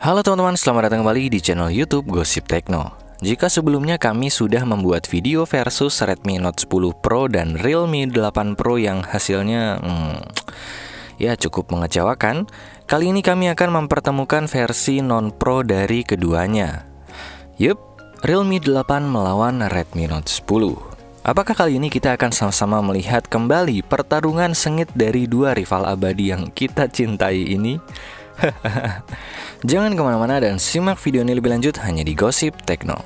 Halo teman-teman, selamat datang kembali di channel YouTube Gosip Tekno. Jika sebelumnya kami sudah membuat video versus Redmi Note 10 Pro dan Realme 8 Pro yang hasilnya ya cukup mengecewakan, kali ini kami akan mempertemukan versi non-Pro dari keduanya. Yup, Realme 8 melawan Redmi Note 10. Apakah kali ini kita akan sama-sama melihat kembali pertarungan sengit dari dua rival abadi yang kita cintai ini? Jangan kemana-mana dan simak video ini lebih lanjut hanya di Gosip Tekno.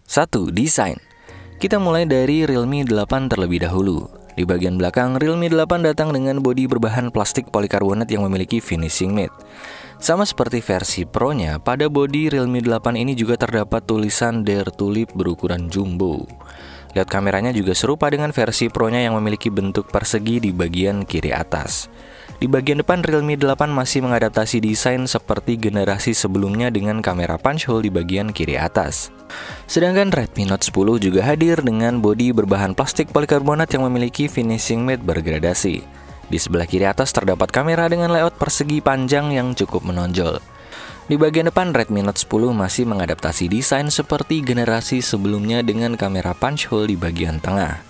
Satu, desain. Kita mulai dari Realme 8 terlebih dahulu. Di bagian belakang, Realme 8 datang dengan bodi berbahan plastik polikarbonat yang memiliki finishing matte. Sama seperti versi Pro-nya, pada bodi Realme 8 ini juga terdapat tulisan Dare to Live berukuran jumbo. Lihat kameranya juga serupa dengan versi Pro-nya yang memiliki bentuk persegi di bagian kiri atas. Di bagian depan, Realme 8 masih mengadaptasi desain seperti generasi sebelumnya dengan kamera punch hole di bagian kiri atas. Sedangkan Redmi Note 10 juga hadir dengan bodi berbahan plastik polikarbonat yang memiliki finishing matte bergradasi. Di sebelah kiri atas terdapat kamera dengan layout persegi panjang yang cukup menonjol. Di bagian depan, Redmi Note 10 masih mengadaptasi desain seperti generasi sebelumnya dengan kamera punch hole di bagian tengah.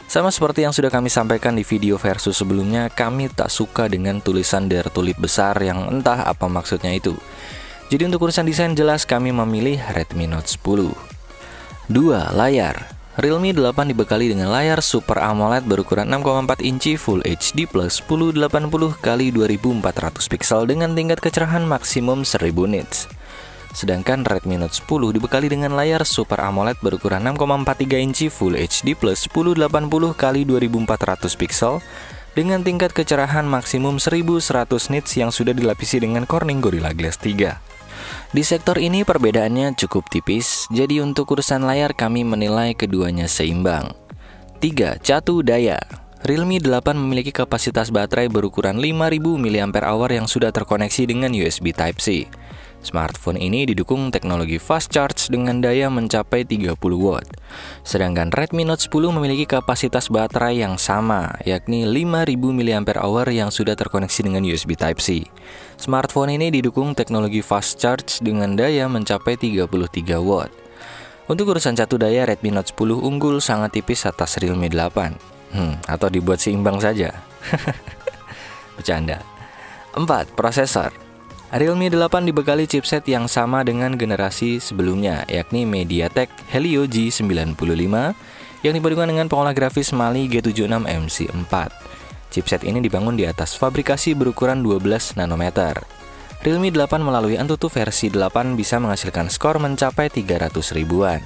Sama seperti yang sudah kami sampaikan di video versus sebelumnya, kami tak suka dengan tulisan Dare to Live besar yang entah apa maksudnya itu. Jadi untuk urusan desain jelas kami memilih Redmi Note 10. 2. Layar. Realme 8 dibekali dengan layar Super AMOLED berukuran 6,4 inci Full HD plus 1080x2400 pixel dengan tingkat kecerahan maksimum 1000 nits. Sedangkan Redmi Note 10 dibekali dengan layar Super AMOLED berukuran 6,43 inci Full HD plus 1080x2400 pixel dengan tingkat kecerahan maksimum 1100 nits yang sudah dilapisi dengan Corning Gorilla Glass 3. Di sektor ini perbedaannya cukup tipis, jadi untuk urusan layar kami menilai keduanya seimbang. 3. Catu daya. Realme 8 memiliki kapasitas baterai berukuran 5000 mAh yang sudah terkoneksi dengan USB Type-C. Smartphone ini didukung teknologi fast charge dengan daya mencapai 30 watt. Sedangkan Redmi Note 10 memiliki kapasitas baterai yang sama, yakni 5000 mAh yang sudah terkoneksi dengan USB Type-C. Smartphone ini didukung teknologi fast charge dengan daya mencapai 33 watt. Untuk urusan catu daya, Redmi Note 10 unggul sangat tipis atas Realme 8. Atau dibuat seimbang saja. Bercanda. 4. Prosesor. Realme 8 dibekali chipset yang sama dengan generasi sebelumnya, yakni MediaTek Helio G95 yang dipadukan dengan pengolah grafis Mali G76 MC4. Chipset ini dibangun di atas fabrikasi berukuran 12 nanometer. Realme 8 melalui Antutu versi 8 bisa menghasilkan skor mencapai 300 ribuan.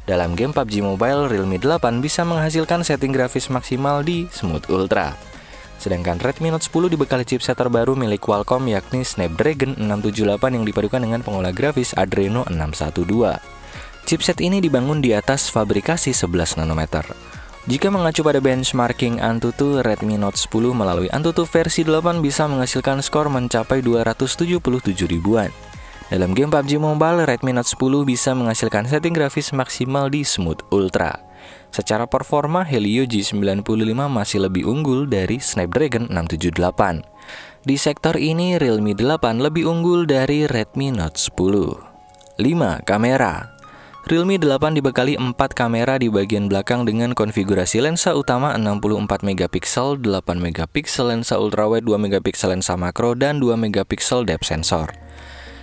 Dalam game PUBG Mobile, Realme 8 bisa menghasilkan setting grafis maksimal di Smooth Ultra. Sedangkan Redmi Note 10 dibekali chipset terbaru milik Qualcomm yakni Snapdragon 678 yang dipadukan dengan pengolah grafis Adreno 612. Chipset ini dibangun di atas fabrikasi 11 nanometer. Jika mengacu pada benchmarking Antutu, Redmi Note 10 melalui Antutu versi 8 bisa menghasilkan skor mencapai 277 ribuan. Dalam game PUBG Mobile, Redmi Note 10 bisa menghasilkan setting grafis maksimal di Smooth Ultra. Secara performa, Helio G95 masih lebih unggul dari Snapdragon 678. Di sektor ini, Realme 8 lebih unggul dari Redmi Note 10. 5. Kamera. Realme 8 dibekali 4 kamera di bagian belakang dengan konfigurasi lensa utama 64 megapiksel, 8 megapiksel lensa ultrawide, 2 megapiksel lensa makro, dan 2 megapiksel depth sensor.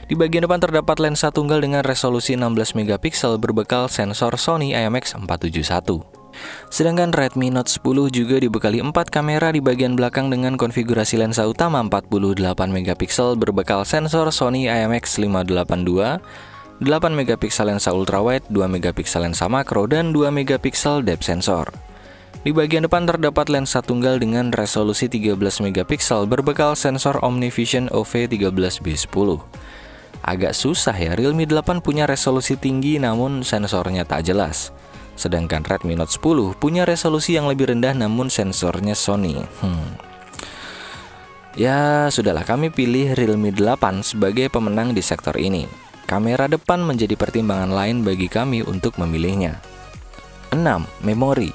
Di bagian depan terdapat lensa tunggal dengan resolusi 16 megapiksel berbekal sensor Sony IMX471. Sedangkan Redmi Note 10 juga dibekali 4 kamera di bagian belakang dengan konfigurasi lensa utama 48 megapiksel berbekal sensor Sony IMX582, 8 megapiksel lensa ultrawide, 2 megapiksel lensa makro, dan 2 megapiksel depth sensor. Di bagian depan terdapat lensa tunggal dengan resolusi 13 megapiksel berbekal sensor OmniVision OV13B10. Agak susah ya, Realme 8 punya resolusi tinggi namun sensornya tak jelas. Sedangkan Redmi Note 10 punya resolusi yang lebih rendah namun sensornya Sony. Ya sudahlah, kami pilih Realme 8 sebagai pemenang di sektor ini. Kamera depan menjadi pertimbangan lain bagi kami untuk memilihnya. 6. Memori.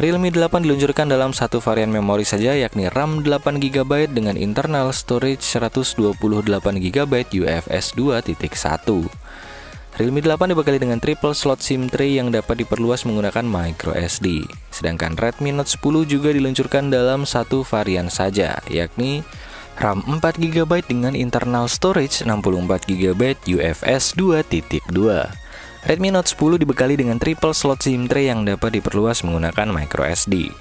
Realme 8 diluncurkan dalam satu varian memori saja, yakni RAM 8GB dengan internal storage 128GB UFS 2.1. Realme 8 dibekali dengan triple slot SIM tray yang dapat diperluas menggunakan microSD. Sedangkan Redmi Note 10 juga diluncurkan dalam satu varian saja, yakni RAM 4GB dengan internal storage 64GB UFS 2.2. Redmi Note 10 dibekali dengan triple slot SIM tray yang dapat diperluas menggunakan microSD.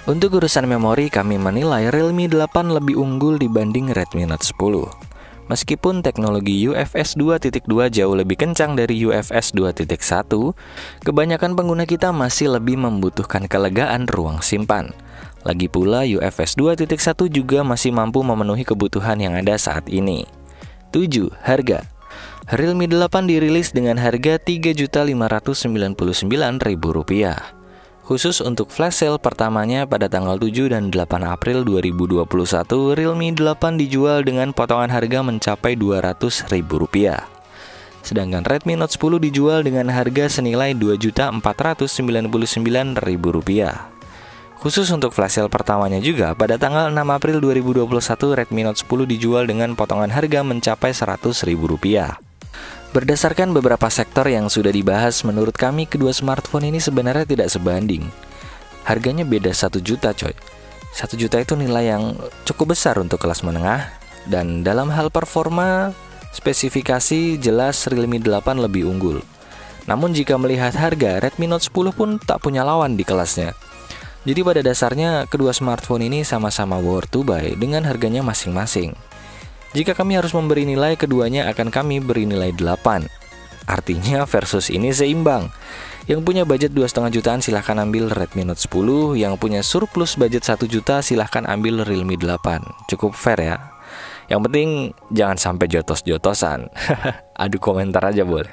Untuk urusan memori, kami menilai Realme 8 lebih unggul dibanding Redmi Note 10. Meskipun teknologi UFS 2.2 jauh lebih kencang dari UFS 2.1, kebanyakan pengguna kita masih lebih membutuhkan kelegaan ruang simpan. Lagi pula, UFS 2.1 juga masih mampu memenuhi kebutuhan yang ada saat ini. 7. Harga. Realme 8 dirilis dengan harga Rp3.599.000. Khusus untuk flash sale pertamanya pada tanggal 7 dan 8 April 2021, Realme 8 dijual dengan potongan harga mencapai Rp200.000. Sedangkan Redmi Note 10 dijual dengan harga senilai Rp2.499.000. Khusus untuk flash sale pertamanya juga, pada tanggal 6 April 2021, Redmi Note 10 dijual dengan potongan harga mencapai Rp100.000. Berdasarkan beberapa sektor yang sudah dibahas, menurut kami kedua smartphone ini sebenarnya tidak sebanding. Harganya beda 1 juta coy. 1 juta itu nilai yang cukup besar untuk kelas menengah. Dan dalam hal performa, spesifikasi jelas Realme 8 lebih unggul. Namun jika melihat harga, Redmi Note 10 pun tak punya lawan di kelasnya. Jadi pada dasarnya kedua smartphone ini sama-sama worth to buy dengan harganya masing-masing. Jika kami harus memberi nilai, keduanya akan kami beri nilai 8. Artinya versus ini seimbang. Yang punya budget 2,5 jutaan silahkan ambil Redmi Note 10. Yang punya surplus budget 1 juta silahkan ambil Realme 8. Cukup fair ya. Yang penting jangan sampai jotos-jotosan. Adu komentar aja boleh.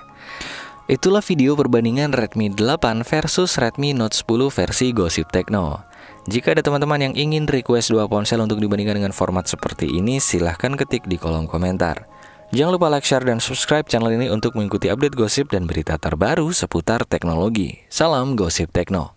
Itulah video perbandingan Redmi 8 versus Redmi Note 10 versi Gosip Tekno. Jika ada teman-teman yang ingin request dua ponsel untuk dibandingkan dengan format seperti ini, silahkan ketik di kolom komentar. Jangan lupa like, share, dan subscribe channel ini untuk mengikuti update gosip dan berita terbaru seputar teknologi. Salam Gosip Tekno.